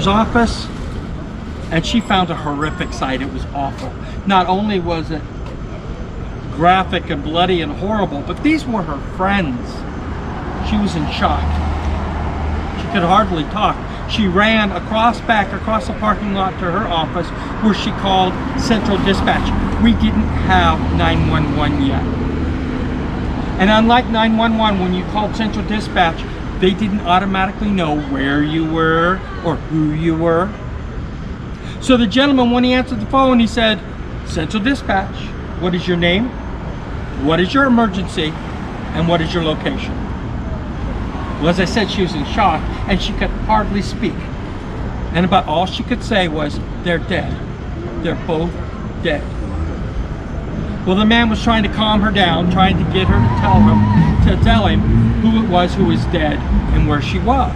office, and she found a horrific sight. It was awful. Not only was it graphic and bloody and horrible, but these were her friends. She was in shock. She could hardly talk. She ran back across the parking lot to her office, where she called Central Dispatch. We didn't have 911 yet. And unlike 911, when you called Central Dispatch, they didn't automatically know where you were or who you were. So the gentleman, when he answered the phone, he said, Central Dispatch, what is your name? What is your emergency? And what is your location? Well, as I said, she was in shock and she could hardly speak. And about all she could say was, they're dead. They're both dead. Well, the man was trying to calm her down, trying to get her to tell him who it was who was dead and where she was.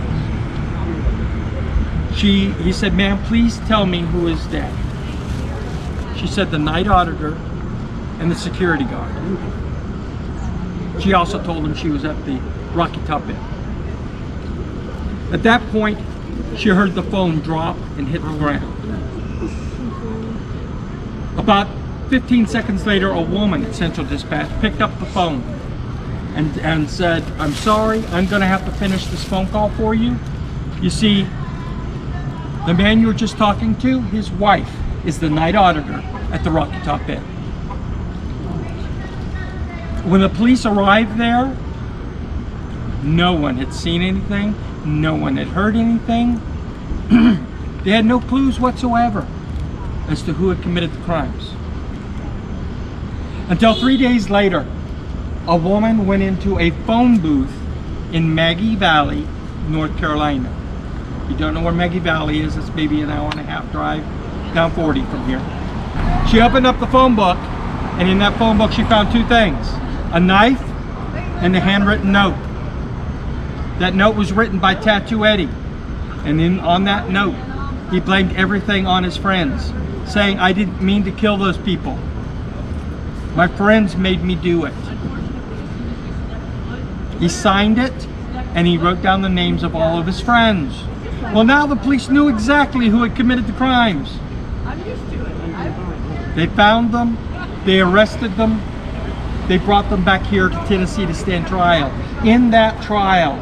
He said, ma'am, please tell me who is dead. She said, the night auditor and the security guard. She also told him she was at the Rocky Top Inn. At that point, she heard the phone drop and hit the ground. About 15 seconds later, a woman at Central Dispatch picked up the phone and said, I'm sorry, I'm going to have to finish this phone call for you. You see, the man you were just talking to, his wife is the night auditor at the Rocky Top Inn. When the police arrived there, no one had seen anything, no one had heard anything. They had no clues whatsoever as to who had committed the crimes. Until 3 days later, a woman went into a phone booth in Maggie Valley, North Carolina. If you don't know where Maggie Valley is, it's maybe an hour and a half drive down 40 from here. She opened up the phone book, and in that phone book she found two things: a knife and a handwritten note. That note was written by Tattoo Eddie, and on that note he blamed everything on his friends, saying, I didn't mean to kill those people. My friends made me do it. He signed it, and he wrote down the names of all of his friends. Well, now the police knew exactly who had committed the crimes. They found them, they arrested them, they brought them back here to Tennessee to stand trial. In that trial,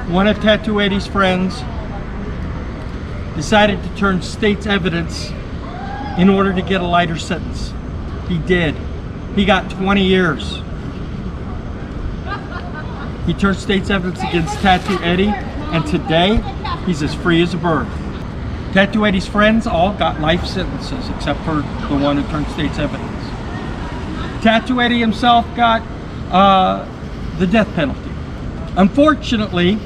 one of Tattoo Eddie's friends decided to turn state's evidence in order to get a lighter sentence. He did. He got 20 years. He turned state's evidence against Tattoo Eddie, and today he's as free as a bird. Tattoo Eddie's friends all got life sentences except for the one who turned state's evidence. Tattoo Eddie himself got the death penalty. Unfortunately,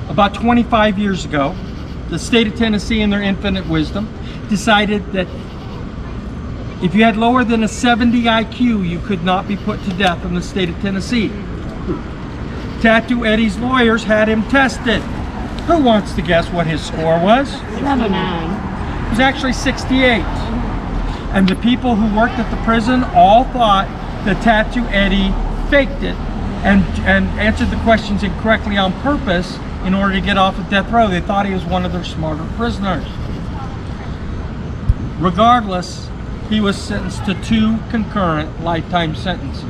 about 25 years ago, the state of Tennessee, in their infinite wisdom, decided that if you had lower than a 70 IQ, you could not be put to death in the state of Tennessee. Tattoo Eddie's lawyers had him tested. Who wants to guess what his score was? 79. It was actually 68. And the people who worked at the prison all thought that Tattoo Eddie faked it and answered the questions incorrectly on purpose in order to get off of death row. They thought he was one of their smarter prisoners. Regardless, he was sentenced to 2 concurrent lifetime sentences.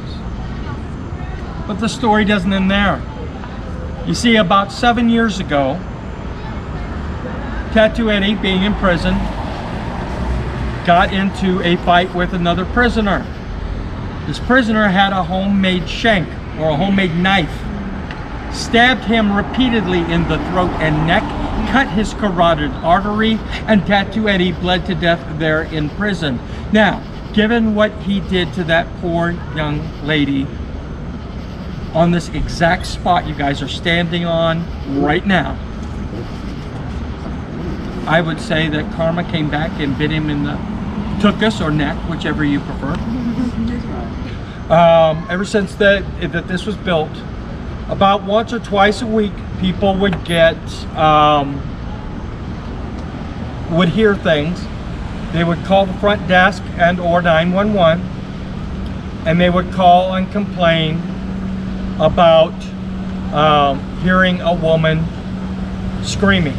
But the story doesn't end there. You see, about 7 years ago, Tattoo Eddie, being in prison, got into a fight with another prisoner. This prisoner had a homemade shank, or a homemade knife, stabbed him repeatedly in the throat and neck, cut his carotid artery, and Tattoo Eddie bled to death there in prison. Now, given what he did to that poor young lady on this exact spot you guys are standing on right now, I would say that karma came back and bit him in the tuchus or neck, whichever you prefer. Ever since that this was built, about once or twice a week, people would would hear things. They would call the front desk and or 911, and they would call and complain about hearing a woman screaming.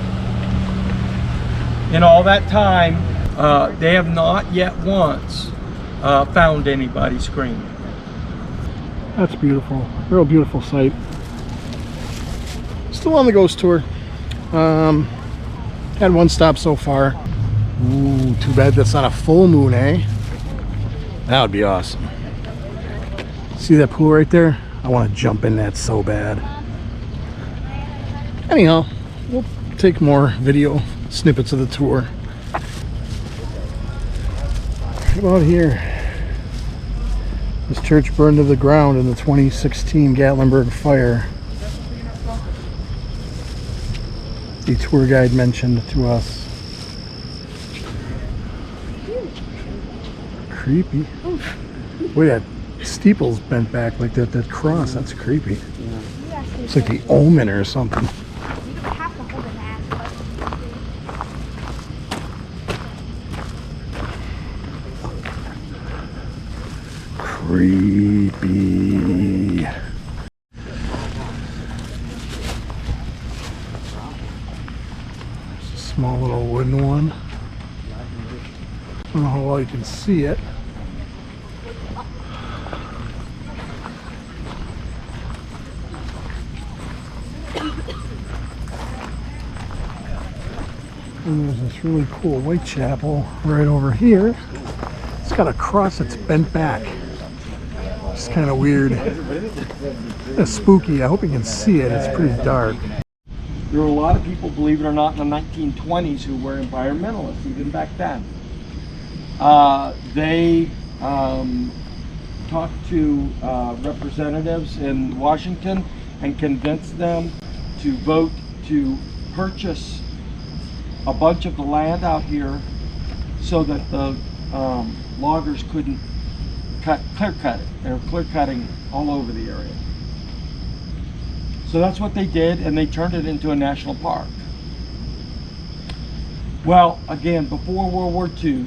In all that time, they have not yet once found anybody screaming. That's beautiful. Real beautiful sight. Still on the ghost tour. Had one stop so far. Ooh, too bad that's not a full moon, eh? That would be awesome. See that pool right there? I want to jump in that so bad. Anyhow, we'll take more video snippets of the tour. Right about here. This church burned to the ground in the 2016 Gatlinburg fire. The tour guide mentioned to us. Creepy. Wait, that steeple's bent back like that. That cross, that's creepy. It's like the omen or something. Creepy. There's a small little wooden one. I don't know how well you can see it. And there's this really cool white chapel right over here. It's got a cross that's bent back. It's kind of weird. It's spooky. I hope you can see it. It's pretty dark. There were a lot of people, believe it or not, in the 1920s who were environmentalists, even back then. They talked to representatives in Washington and convinced them to vote to purchase a bunch of the land out here so that the loggers couldn't clear cut it. They were clear cutting all over the area. So that's what they did, and they turned it into a national park. Well, again, before World War II,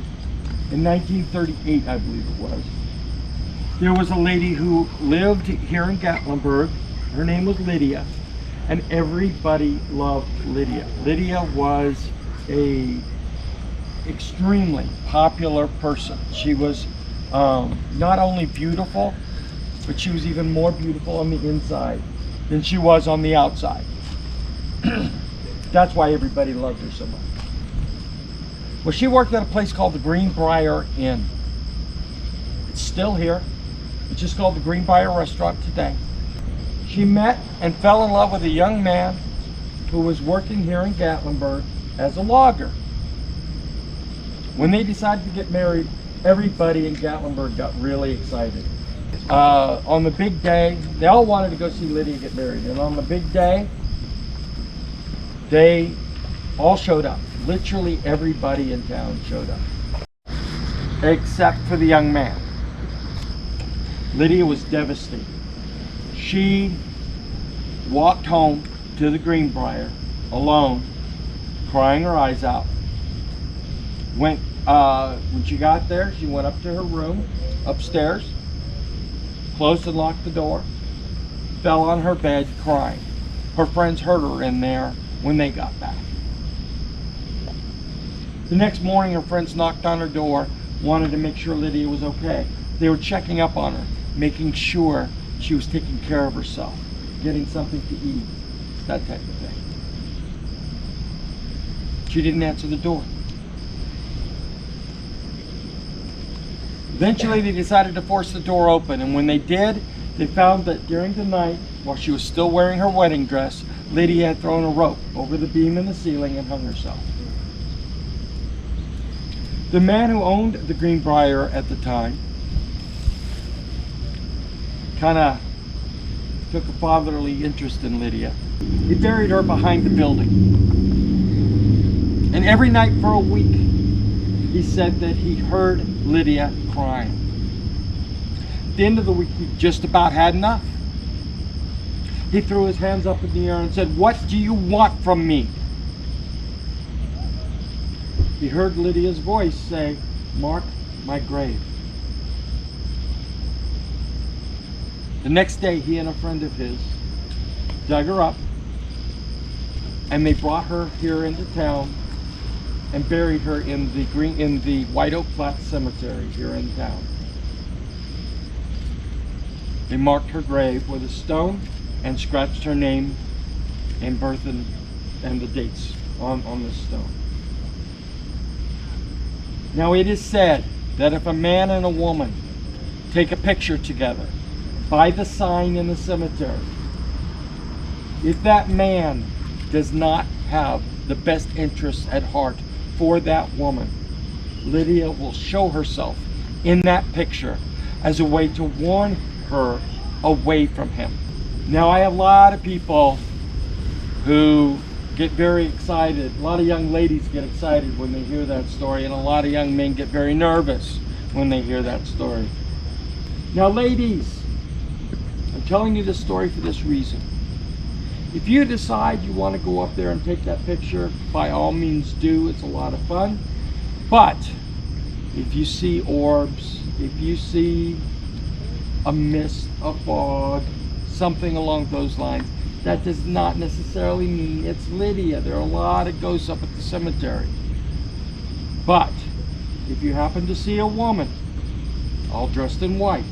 in 1938, I believe it was, there was a lady who lived here in Gatlinburg. Her name was Lydia, and everybody loved Lydia. Lydia was a extremely popular person. She was not only beautiful, but she was even more beautiful on the inside than she was on the outside. That's why everybody loved her so much. Well, she worked at a place called the Greenbrier Inn. It's still here. It's just called the Greenbrier Restaurant today. She met and fell in love with a young man who was working here in Gatlinburg as a logger. When they decided to get married, everybody in Gatlinburg got really excited. On the big day, they all wanted to go see Lydia get married, and on the big day, they all showed up. Literally everybody in town showed up, except for the young man. Lydia was devastated. She walked home to the Greenbrier alone, crying her eyes out. When she got there, she went up to her room upstairs, closed and locked the door, fell on her bed crying. Her friends heard her in there when they got back. The next morning, her friends knocked on her door, wanted to make sure Lydia was okay. They were checking up on her, making sure she was taking care of herself, getting something to eat, that type of thing. She didn't answer the door. Eventually, they decided to force the door open, and when they did, they found that during the night, while she was still wearing her wedding dress, Lydia had thrown a rope over the beam in the ceiling and hung herself. The man who owned the Greenbrier at the time kind of took a fatherly interest in Lydia. He buried her behind the building. And every night for a week, he said that he heard Lydia crying. At the end of the week, he just about had enough. He threw his hands up in the air and said, "What do you want from me?" He heard Lydia's voice say, "Mark my grave." The next day, he and a friend of his dug her up, and they brought her here into town and buried her in the White Oak Flat Cemetery here in town. They marked her grave with a stone and scratched her name and birth and the dates on the stone. Now it is said that if a man and a woman take a picture together by the sign in the cemetery, if that man does not have the best interests at heart for that woman, Lydia will show herself in that picture as a way to warn her away from him. Now I have a lot of people who get very excited. A lot of young ladies get excited when they hear that story, and a lot of young men get very nervous when they hear that story. Now ladies, I'm telling you this story for this reason. If you decide you want to go up there and take that picture, by all means do. It's a lot of fun. But if you see orbs, if you see a mist, a fog, something along those lines, that does not necessarily mean it's Lydia. There are a lot of ghosts up at the cemetery. But if you happen to see a woman all dressed in white,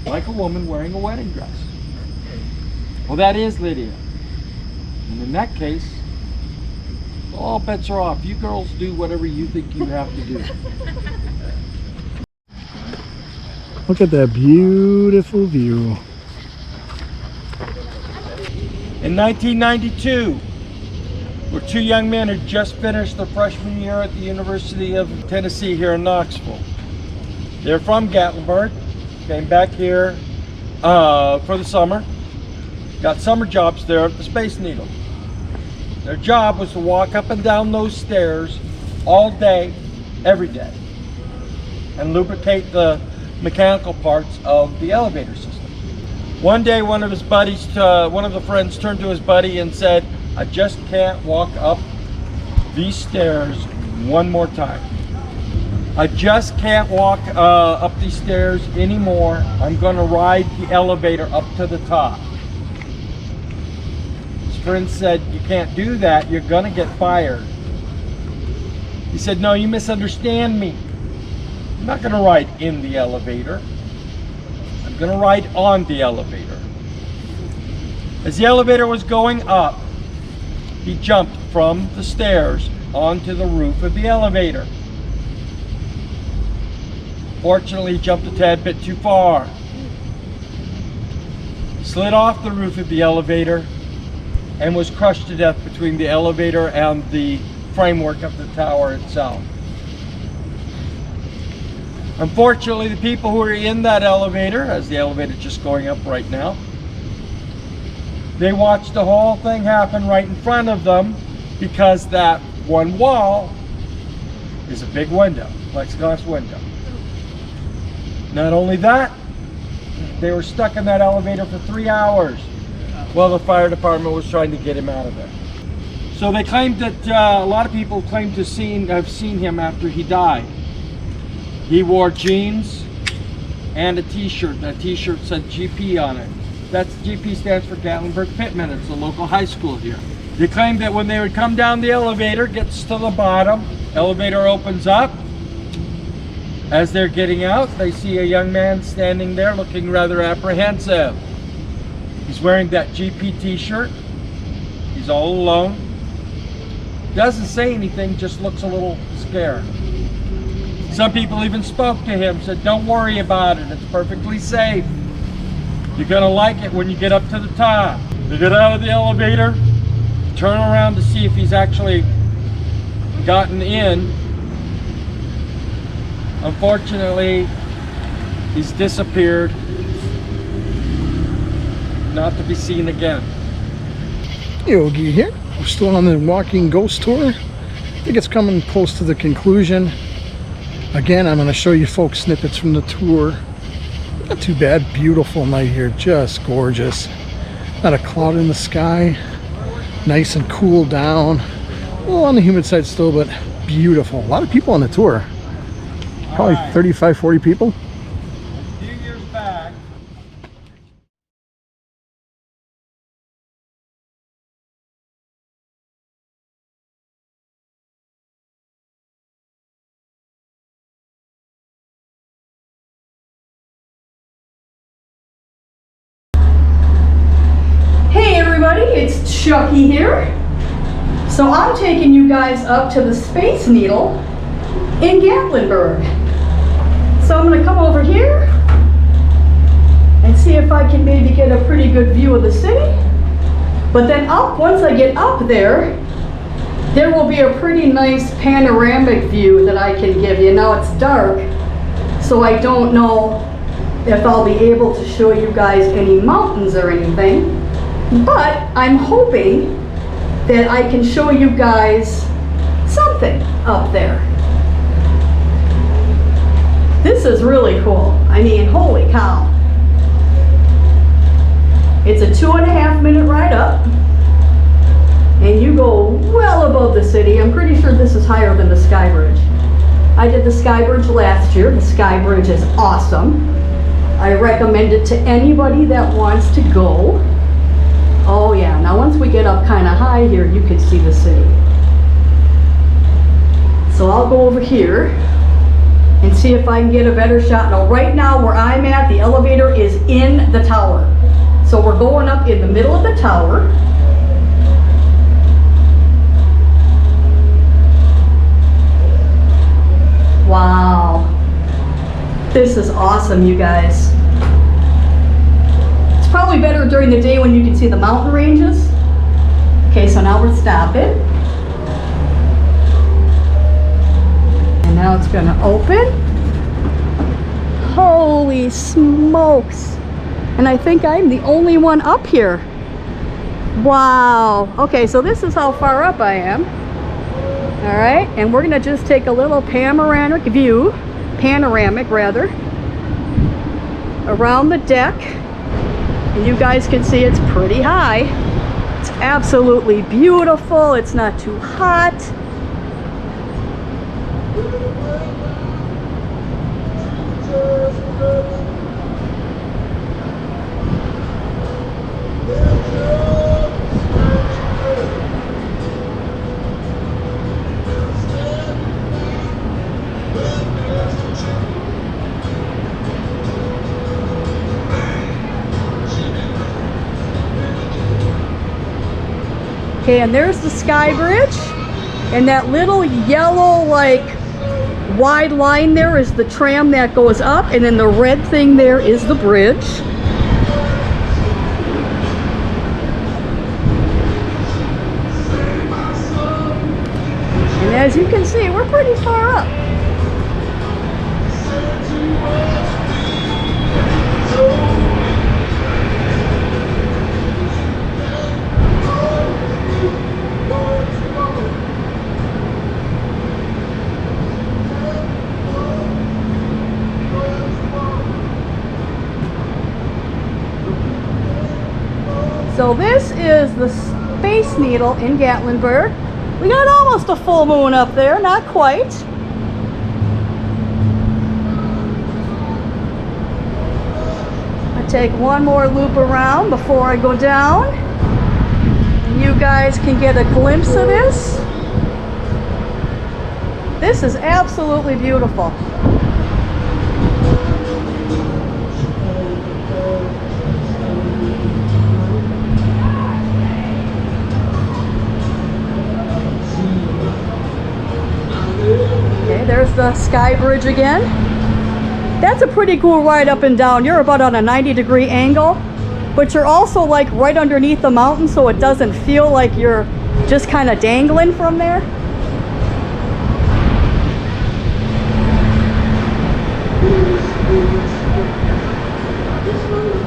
like a woman wearing a wedding dress, well, that is Lydia. And in that case, all bets are off. You girls do whatever you think you have to do. Look at that beautiful view. In 1992, where two young men had just finished their freshman year at the University of Tennessee here in Knoxville. They're from Gatlinburg, came back here for the summer, got summer jobs there at the Space Needle. Their job was to walk up and down those stairs all day, every day, and lubricate the mechanical parts of the elevator system. One day, one of the friends turned to his buddy and said, "I just can't walk up these stairs one more time. I just can't walk up these stairs anymore. I'm going to ride the elevator up to the top." His friend said, "You can't do that. You're going to get fired." He said, "No, you misunderstand me. I'm not going to ride in the elevator. I'm going to ride on the elevator." As the elevator was going up, he jumped from the stairs onto the roof of the elevator. Fortunately, he jumped a tad bit too far. He slid off the roof of the elevator and was crushed to death between the elevator and the framework of the tower itself. Unfortunately, the people who were in that elevator, as the elevator is just going up right now, they watched the whole thing happen right in front of them, because that one wall is a big window, plexiglass window. Not only that, they were stuck in that elevator for 3 hours while the fire department was trying to get him out of there. So they claimed that a lot of people claimed to have seen him after he died. He wore jeans and a t-shirt. That t-shirt said GP on it. That's GP stands for Gatlinburg Pittman. It's a local high school here. They claimed that when they would come down the elevator, gets to the bottom, elevator opens up. As they're getting out, they see a young man standing there looking rather apprehensive. He's wearing that GP t-shirt. He's all alone. Doesn't say anything, just looks a little scared. Some people even spoke to him, said, "Don't worry about it, it's perfectly safe. You're gonna like it when you get up to the top." They get out of the elevator, turn around to see if he's actually gotten in. Unfortunately, he's disappeared, not to be seen again. Yogi here. We're still on the walking ghost tour. I think it's coming close to the conclusion. Again, I'm going to show you folks snippets from the tour. Not too bad. Beautiful night here. Just gorgeous. Not a cloud in the sky. Nice and cool down. A little on the humid side still, but beautiful. A lot of people on the tour. Probably 35, 40 people. everybody, it's Chucky here. So I'm taking you guys up to the Space Needle in Gatlinburg. So I'm going to come over here and see if I can maybe get a pretty good view of the city. But then once I get up there will be a pretty nice panoramic view that I can give you. Now it's dark, so I don't know if I'll be able to show you guys any mountains or anything, but I'm hoping that I can show you guys something up there. This is really cool. I mean, holy cow. It's a 2.5 minute ride up, and you go well above the city. I'm pretty sure this is higher than the Sky Bridge. I did the Sky Bridge last year. The Sky Bridge is awesome. I recommend it to anybody that wants to go. Oh yeah, now once we get up kind of high here, you can see the city. So I'll go over here and see if I can get a better shot. Now right now where I'm at, the elevator is in the tower. So we're going up in the middle of the tower. Wow. This is awesome, you guys. It's probably better during the day when you can see the mountain ranges. Okay, so now we're stopping. And now it's gonna open. Holy smokes. And I think I'm the only one up here. Wow. Okay, so this is how far up I am. All right, and we're gonna just take a little panoramic view, around the deck. And you guys can see it's pretty high. It's absolutely beautiful. It's not too hot. Okay, and there's the Sky Bridge, and that little yellow, like, wide line there is the tram that goes up, and then the red thing there is the bridge. And as you can see, we're pretty far up. So this is the Space Needle in Gatlinburg. We got almost a full moon up there, not quite. I take one more loop around before I go down. And you guys can get a glimpse of this. This is absolutely beautiful. There's the Sky Bridge again. That's a pretty cool ride up and down. You're about on a 90-degree angle, but you're also like right underneath the mountain, so it doesn't feel like you're just kind of dangling from there.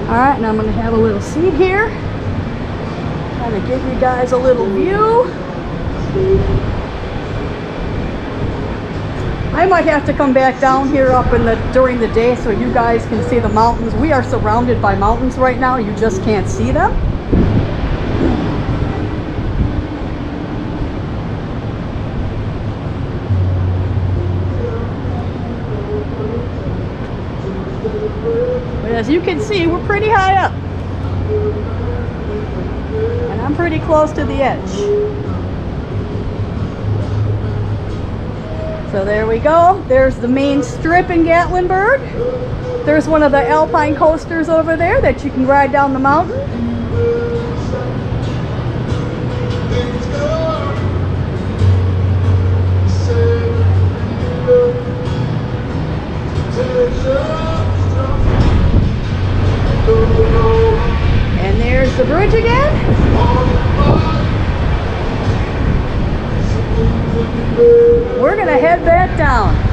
All right, and I'm gonna have a little seat here. Kind of give you guys a little view. I might have to come back down here up during the day so you guys can see the mountains. We are surrounded by mountains right now. You just can't see them. But as you can see, we're pretty high up. And I'm pretty close to the edge. So there we go. There's the main strip in Gatlinburg. There's one of the alpine coasters over there that you can ride down the mountain. And there's the bridge again. We're gonna head back down.